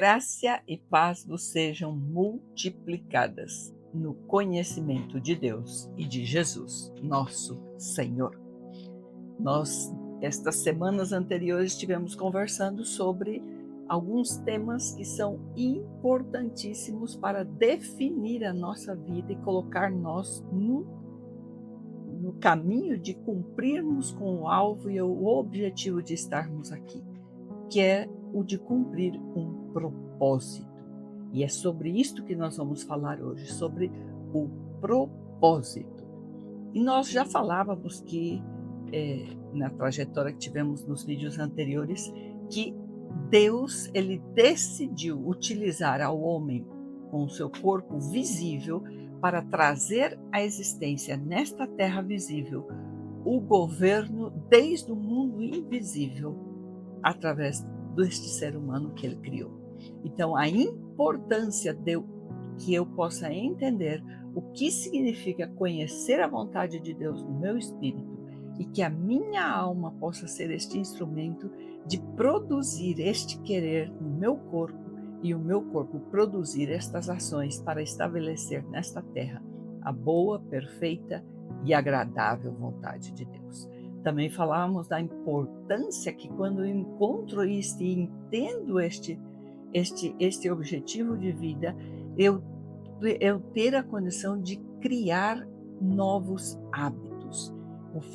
Graça e paz vos sejam multiplicadas no conhecimento de Deus e de Jesus, nosso Senhor. Estas semanas anteriores, estivemos conversando sobre alguns temas que são importantíssimos para definir a nossa vida e colocar nós no caminho de cumprirmos com o alvo e o objetivo de estarmos aqui, que é o de cumprir um propósito. E é sobre isto que nós vamos falar hoje, sobre o propósito. E nós já falávamos que, na trajetória que tivemos nos vídeos anteriores, que Deus ele decidiu utilizar ao homem com o seu corpo visível para trazer à existência nesta terra visível o governo desde o mundo invisível, através deste ser humano que ele criou. Então, a importância que eu possa entender o que significa conhecer a vontade de Deus no meu espírito e que a minha alma possa ser este instrumento de produzir este querer no meu corpo e o meu corpo produzir estas ações para estabelecer nesta terra a boa, perfeita e agradável vontade de Deus. Também falávamos da importância que quando eu encontro isto e entendo este objetivo de vida, eu ter a condição de criar novos hábitos,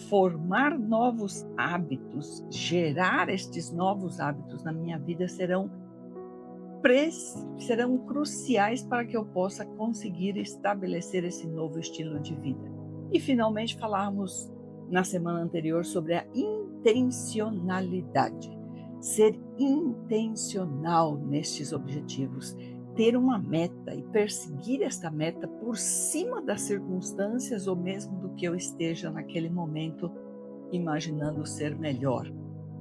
formar novos hábitos, gerar estes novos hábitos na minha vida serão cruciais para que eu possa conseguir estabelecer esse novo estilo de vida. E finalmente falávamos na semana anterior sobre a intencionalidade. Ser intencional nestes objetivos, ter uma meta e perseguir esta meta por cima das circunstâncias ou mesmo do que eu esteja naquele momento imaginando ser melhor.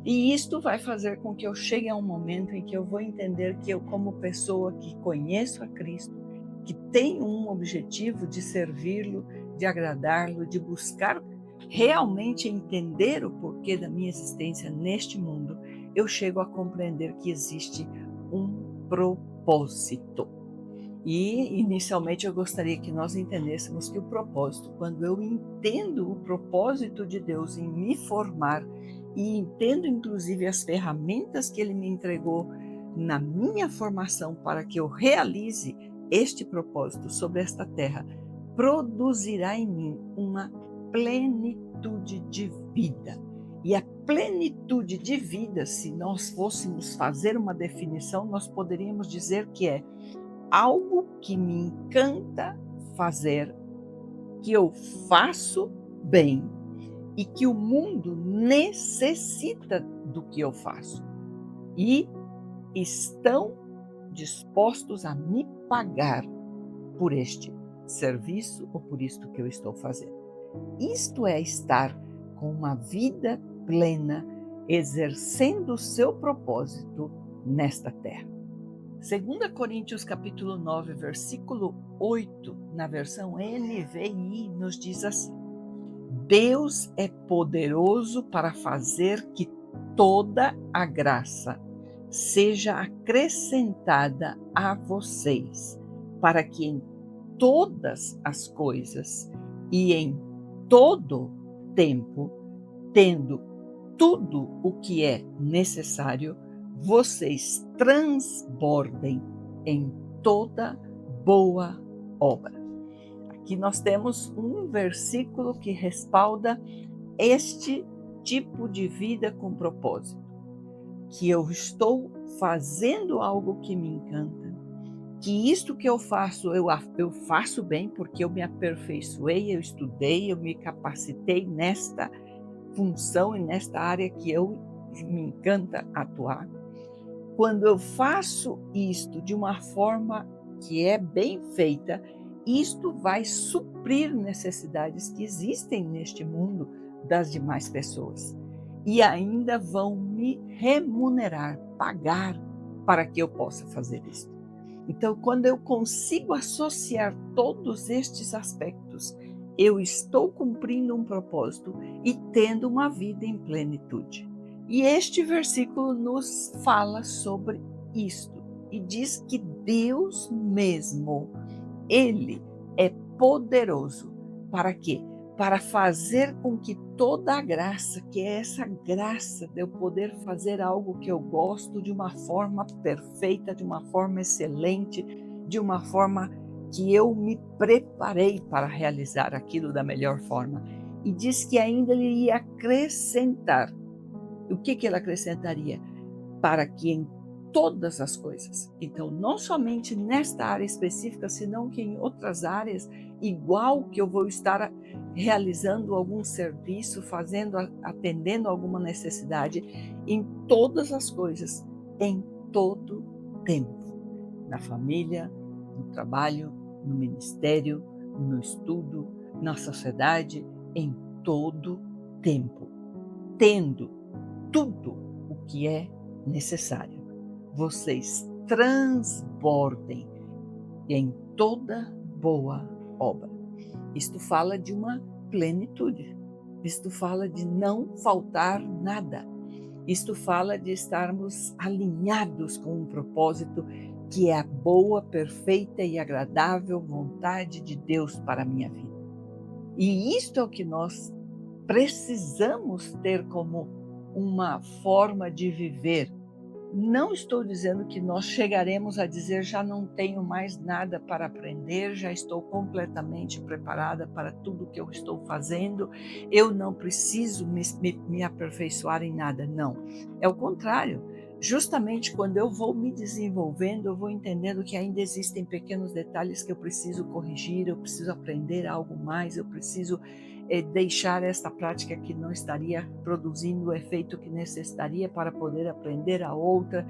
E isto vai fazer com que eu chegue a um momento em que eu vou entender que eu, como pessoa que conheço a Cristo, que tenho um objetivo de servi-lo, de agradá-lo, de buscar realmente entender o porquê da minha existência neste mundo, eu chego a compreender que existe um propósito. E, inicialmente, eu gostaria que nós entendêssemos que o propósito, quando eu entendo o propósito de Deus em me formar e entendo, inclusive, as ferramentas que Ele me entregou na minha formação para que eu realize este propósito sobre esta terra, produzirá em mim uma plenitude de vida. E a plenitude de vida, se nós fôssemos fazer uma definição, nós poderíamos dizer que é algo que me encanta fazer, que eu faço bem e que o mundo necessita do que eu faço e estão dispostos a me pagar por este serviço ou por isto que eu estou fazendo. Isto é estar com uma vida plena, exercendo o seu propósito nesta terra. 2 Coríntios capítulo 9, versículo 8, na versão NVI, nos diz assim: Deus é poderoso para fazer que toda a graça seja acrescentada a vocês, para que em todas as coisas e em todo tempo, tendo tudo o que é necessário, vocês transbordem em toda boa obra. Aqui nós temos um versículo que respalda este tipo de vida com propósito, que eu estou fazendo algo que me encanta, que isto que eu faço, eu faço bem porque eu me aperfeiçoei, eu estudei, eu me capacitei nesta função e nesta área que me encanta atuar. Quando eu faço isto de uma forma que é bem feita, isto vai suprir necessidades que existem neste mundo das demais pessoas. E ainda vão me remunerar, pagar para que eu possa fazer isso. Então, quando eu consigo associar todos estes aspectos, eu estou cumprindo um propósito e tendo uma vida em plenitude. E este versículo nos fala sobre isto. e diz que Deus mesmo, Ele é poderoso para quê? Para fazer com que toda a graça, que é essa graça de eu poder fazer algo que eu gosto de uma forma perfeita, de uma forma excelente, de uma forma que eu me preparei para realizar aquilo da melhor forma. E diz que ainda ele ia acrescentar. O que ele acrescentaria? Para que em todas as coisas, então não somente nesta área específica, senão que em outras áreas, igual que eu vou estar realizando algum serviço, atendendo alguma necessidade, em todas as coisas, em todo tempo, na família, no trabalho, no ministério, no estudo, na sociedade, em todo tempo, tendo tudo o que é necessário. Vocês transbordem em toda boa obra. Isto fala de uma plenitude. Isto fala de não faltar nada. Isto fala de estarmos alinhados com um propósito que é a boa, perfeita e agradável vontade de Deus para a minha vida. E isto é o que nós precisamos ter como uma forma de viver. Não estou dizendo que nós chegaremos a dizer já não tenho mais nada para aprender, já estou completamente preparada para tudo que eu estou fazendo, eu não preciso me aperfeiçoar em nada. Não, é o contrário. Justamente quando eu vou me desenvolvendo, eu vou entendendo que ainda existem pequenos detalhes que eu preciso corrigir, eu preciso aprender algo mais, eu preciso deixar esta prática que não estaria produzindo o efeito que necessitaria para poder aprender a outra.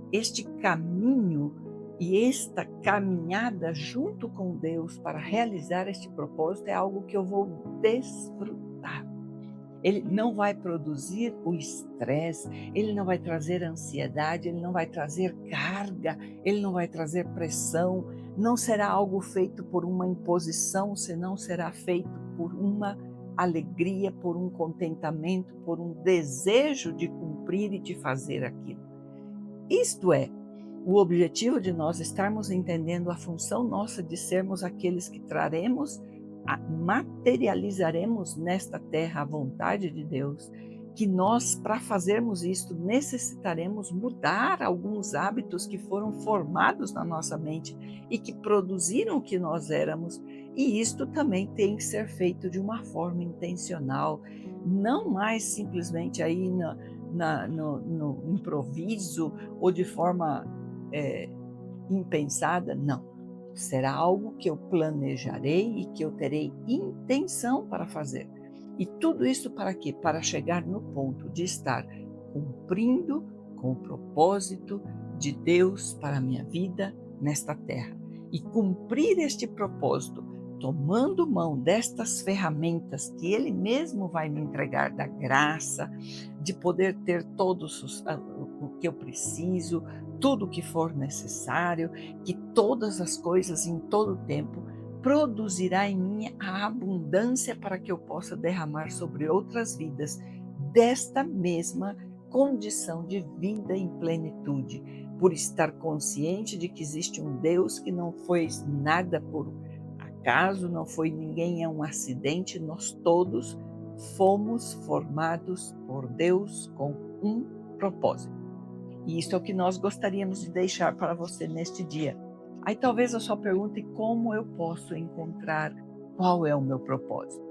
Este caminho e esta caminhada junto com Deus para realizar este propósito é algo que eu vou desfrutar. Ele não vai produzir o estresse, ele não vai trazer ansiedade, ele não vai trazer carga, ele não vai trazer pressão, não será algo feito por uma imposição, senão será feito por uma alegria, por um contentamento, por um desejo de cumprir e de fazer aquilo. Isto é, o objetivo de nós estarmos entendendo a função nossa de sermos aqueles que traremos, materializaremos nesta terra a vontade de Deus, que nós, para fazermos isto, necessitaremos mudar alguns hábitos que foram formados na nossa mente e que produziram o que nós éramos, e isto também tem que ser feito de uma forma intencional, não mais simplesmente aí no improviso ou de forma impensada, não. Será algo que eu planejarei e que eu terei intenção para fazer. E tudo isso para quê? Para chegar no ponto de estar cumprindo com o propósito de Deus para a minha vida nesta terra. E cumprir este propósito, tomando mão destas ferramentas que Ele mesmo vai me entregar, da graça, de poder ter todos o que eu preciso, tudo o que for necessário, que todas as coisas em todo o tempo produzirá em mim a abundância para que eu possa derramar sobre outras vidas desta mesma condição de vida em plenitude, por estar consciente de que existe um Deus que não foi nada por acaso, não foi ninguém, é um acidente, nós todos fomos formados por Deus com um propósito. E isso é o que nós gostaríamos de deixar para você neste dia. Aí talvez a sua pergunta é como eu posso encontrar qual é o meu propósito.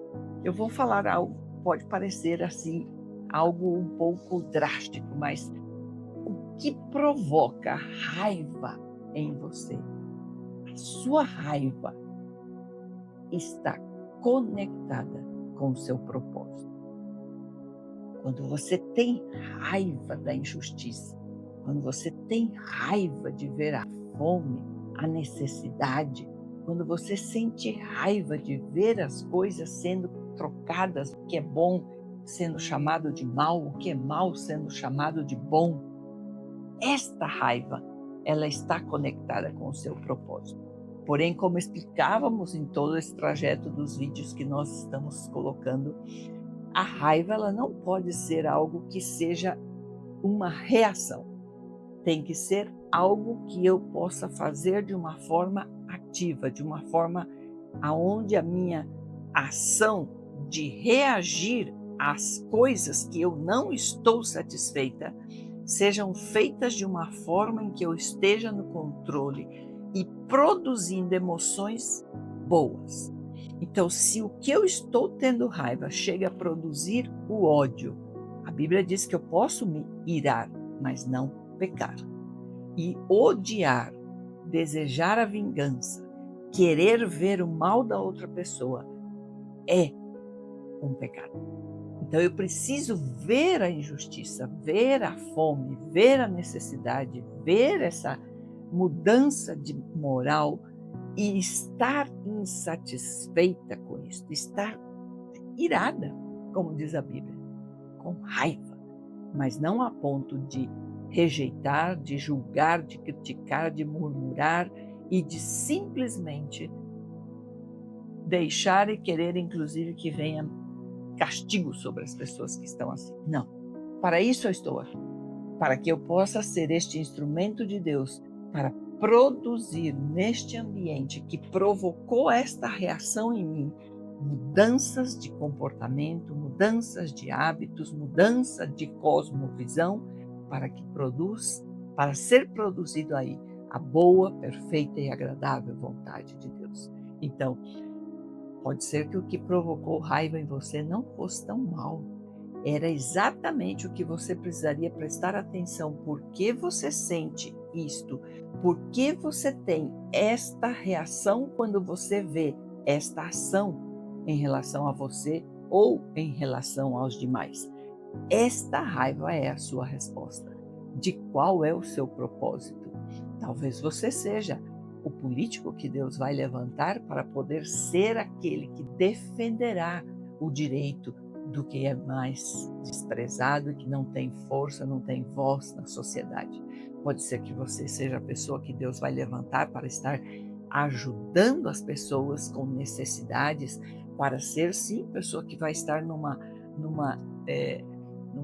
Eu vou falar algo, pode parecer assim, algo um pouco drástico, mas o que provoca raiva em você? A sua raiva está conectada com o seu propósito. Quando você tem raiva da injustiça, quando você tem raiva de ver a fome, a necessidade, quando você sente raiva de ver as coisas sendo trocadas, o que é bom sendo chamado de mal, o que é mal sendo chamado de bom, esta raiva, ela está conectada com o seu propósito. Porém, como explicávamos em todo esse trajeto dos vídeos que nós estamos colocando, a raiva ela não pode ser algo que seja uma reação. tem que ser algo que eu possa fazer de uma forma ativa, de uma forma aonde a minha ação de reagir às coisas que eu não estou satisfeita sejam feitas de uma forma em que eu esteja no controle e produzindo emoções boas. Então, se o que eu estou tendo raiva chega a produzir o ódio, a Bíblia diz que eu posso me irar, mas não pecar. E odiar, desejar a vingança, querer ver o mal da outra pessoa é um pecado. Então eu preciso ver a injustiça, ver a fome, ver a necessidade, ver essa mudança de moral e estar insatisfeita com isso, estar irada, como diz a Bíblia, com raiva, mas não a ponto de rejeitar, de julgar, de criticar, de murmurar e de simplesmente deixar e querer, inclusive, que venha castigo sobre as pessoas que estão assim. Não. Para isso eu estou aqui. Para que eu possa ser este instrumento de Deus para produzir neste ambiente que provocou esta reação em mim, mudanças de comportamento, mudanças de hábitos, mudança de cosmovisão, para ser produzido aí a boa, perfeita e agradável vontade de Deus. Então, pode ser que o que provocou raiva em você não fosse tão mal. Era exatamente o que você precisaria prestar atenção. Por que você sente isto? Por que você tem esta reação quando você vê esta ação em relação a você ou em relação aos demais? Esta raiva é a sua resposta. De qual é o seu propósito? Talvez você seja o político que Deus vai levantar para poder ser aquele que defenderá o direito do que é mais desprezado, que não tem força, não tem voz na sociedade. Pode ser que você seja a pessoa que Deus vai levantar para estar ajudando as pessoas com necessidades, para ser sim pessoa que vai estar numa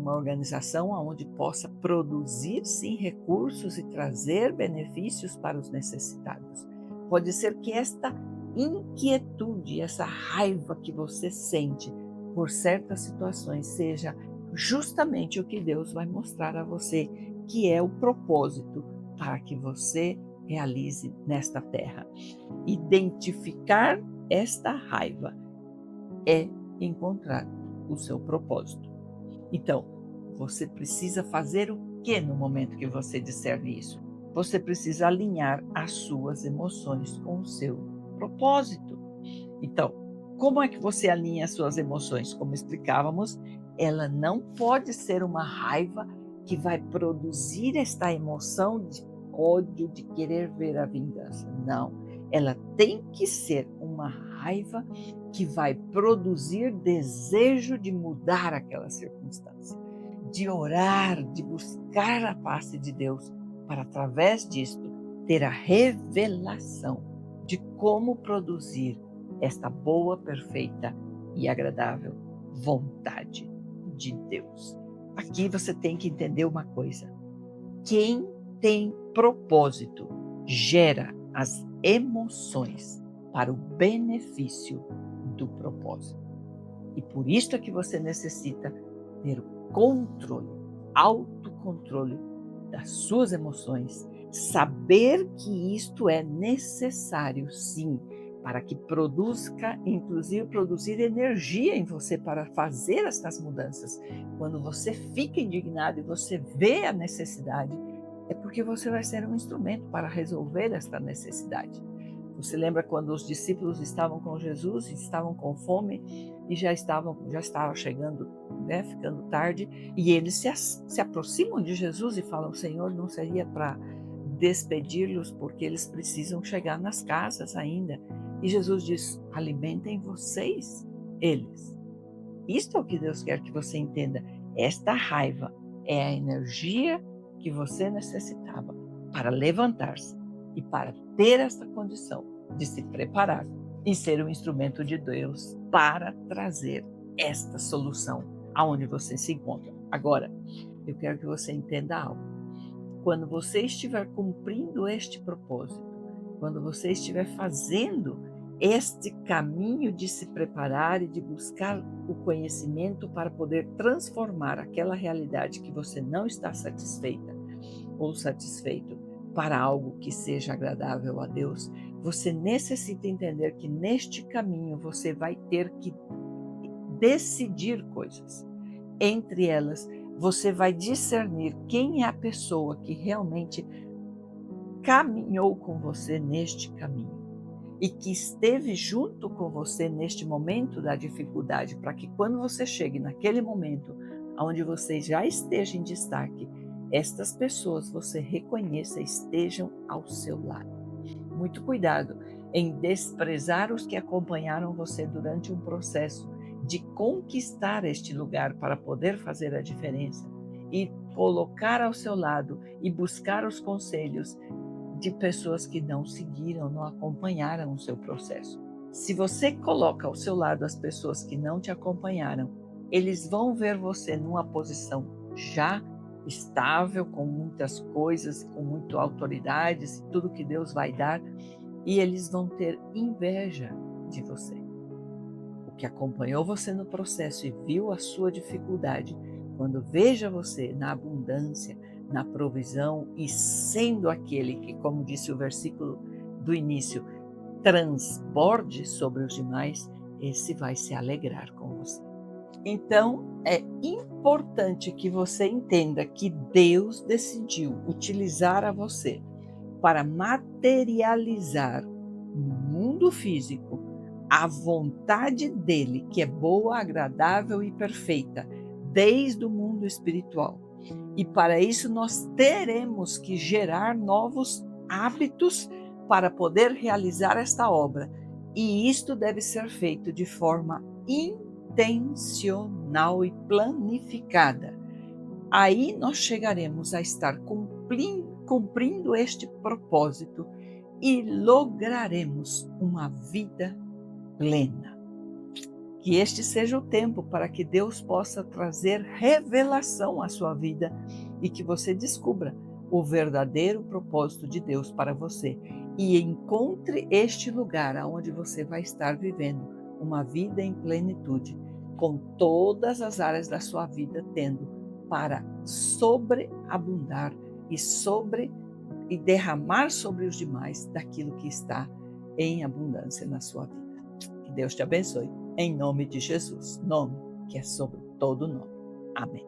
organização onde possa produzir sim recursos e trazer benefícios para os necessitados. Pode ser que esta inquietude, essa raiva que você sente por certas situações seja justamente o que Deus vai mostrar a você, que é o propósito para que você realize nesta terra. Identificar esta raiva é encontrar o seu propósito. Então, você precisa fazer o que no momento que você discerne isso? Você precisa alinhar as suas emoções com o seu propósito. Então, como é que você alinha as suas emoções? Como explicávamos, ela não pode ser uma raiva que vai produzir esta emoção de ódio, de querer ver a vingança. Não, ela tem que ser uma raiva que vai produzir desejo de mudar aquela circunstância, de orar, de buscar a face de Deus, para através disto ter a revelação de como produzir esta boa, perfeita e agradável vontade de Deus. Aqui você tem que entender uma coisa: quem tem propósito gera as emoções para o benefício do propósito. E por isso é que você necessita ter o controle, autocontrole das suas emoções, saber que isto é necessário, sim, para que produza, inclusive produzir energia em você para fazer estas mudanças. Quando você fica indignado e você vê a necessidade, é porque você vai ser um instrumento para resolver esta necessidade. Você lembra quando os discípulos estavam com Jesus, estavam com fome e já estava chegando, ficando tarde, e eles se aproximam de Jesus e falam: Senhor, não seria para despedir-los porque eles precisam chegar nas casas ainda? E Jesus diz: alimentem vocês eles. Isto é o que Deus quer que você entenda. Esta raiva é a energia que você necessitava para levantar-se e para ter esta condição de se preparar e ser um instrumento de Deus para trazer esta solução aonde você se encontra. Agora, eu quero que você entenda algo. quando você estiver cumprindo este propósito, quando você estiver fazendo este caminho de se preparar e de buscar o conhecimento para poder transformar aquela realidade que você não está satisfeita ou satisfeito para algo que seja agradável a Deus, você necessita entender que neste caminho você vai ter que decidir coisas. Entre elas, você vai discernir quem é a pessoa que realmente caminhou com você neste caminho e que esteve junto com você neste momento da dificuldade, para que quando você chegue naquele momento onde você já esteja em destaque, estas pessoas você reconheça estejam ao seu lado. Muito cuidado em desprezar os que acompanharam você durante um processo de conquistar este lugar para poder fazer a diferença e colocar ao seu lado e buscar os conselhos de pessoas que não seguiram, não acompanharam o seu processo. Se você coloca ao seu lado as pessoas que não te acompanharam, eles vão ver você numa posição já estável, com muitas coisas, com muita autoridades, tudo que Deus vai dar, e eles vão ter inveja de você. O que acompanhou você no processo e viu a sua dificuldade, quando veja você na abundância, na provisão e sendo aquele que, como disse o versículo do início, transborde sobre os demais, esse vai se alegrar com você. Então, é importante que você entenda que Deus decidiu utilizar a você para materializar no mundo físico a vontade dele, que é boa, agradável e perfeita, desde o mundo espiritual. E para isso nós teremos que gerar novos hábitos para poder realizar esta obra. E isto deve ser feito de forma intencional e planificada. Aí nós chegaremos a estar cumprindo este propósito e lograremos uma vida plena. Que este seja o tempo para que Deus possa trazer revelação à sua vida e que você descubra o verdadeiro propósito de Deus para você e encontre este lugar onde você vai estar vivendo uma vida em plenitude, com todas as áreas da sua vida tendo para sobreabundar e derramar sobre os demais daquilo que está em abundância na sua vida. Que Deus te abençoe, em nome de Jesus, nome que é sobre todo nome. Amém.